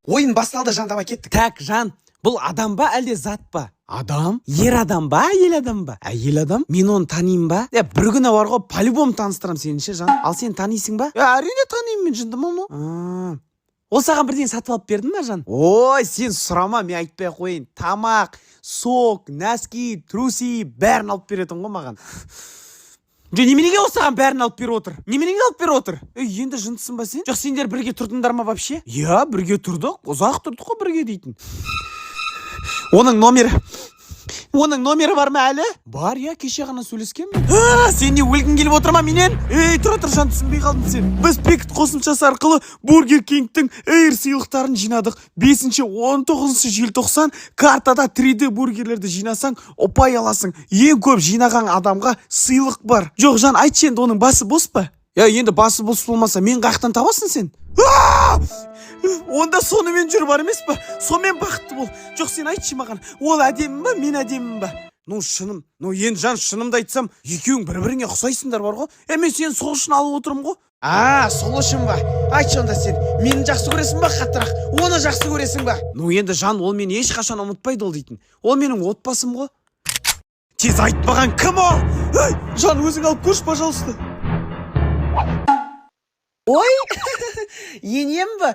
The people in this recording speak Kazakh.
Ойын басталды, жан, давай кеттік. Так, жан, бұл адам ба әлде зат па? Адам? Ер адам ба, әйел адам ба? Әйел адам? Мен оны танимын ба? Бір күні бар ғой, по-любому таныстырам сені ше, жан. Ал сен танисың ба? Әрине танимын мен, жындым оны. Ол саған бірден сатып алып бердің ба, жан? Ой, сен сұрама, мен айтпай қойын. Тамақ, сок, носки, труси бәрін алып беретін ғой маған. Неменеге ол саған бәрін алып беріп отыр? Неменеге алып беріп отыр? Енді жындысың ба сен? Жоқ, сендер бірге тұрдыңдар ма вообще? Я, бірге тұрдық. Ұзақ тұрдық қой бірге дейтін. Оның номері бар ма әлі? Бар, я, кеше ғана сөйлескен бе? Сен не өлгің келіп отыр ма менен? Тұра тұр, жан, түсінбей қалдың сен. Біз Пикт қосымшасы арқылы Бургер Кингтің Эйр сыйлықтарын жинадық. 5-19 желтоқсан картада 3D бургерлерді жинасаң, ұпай аласың. Ең көп жинаған адамға сыйлық бар. Жоқ, жан, айтшы енді, оның басы бос па? Енді басы бос болмаса, мен қаяқтан табасың сен? Онда сонымен жүр бар емес па? Сонымен бақытты бол. Жоқ, сен айтшы маған, ол әдемі ба, мен әдемім ба? Шыным. Енді жан, шынымды айтсам, екеуің бір-біріңе ұқсайсыңдар бар ғой. Мен сені сол үшін алып отырмын ғой. Сол үшін ба? Айтшы онда сен, мені жақсы көресің ба, қаттырақ? Оны жақсы көресің ба? Енді жан, ол мені ешқашан ұмытпайды ол дейтін. Ол менің отбасым ғой. Тез айтпаған кім ол? Жан, өзің алып көрші, пожалуйста. Ой, енем ба?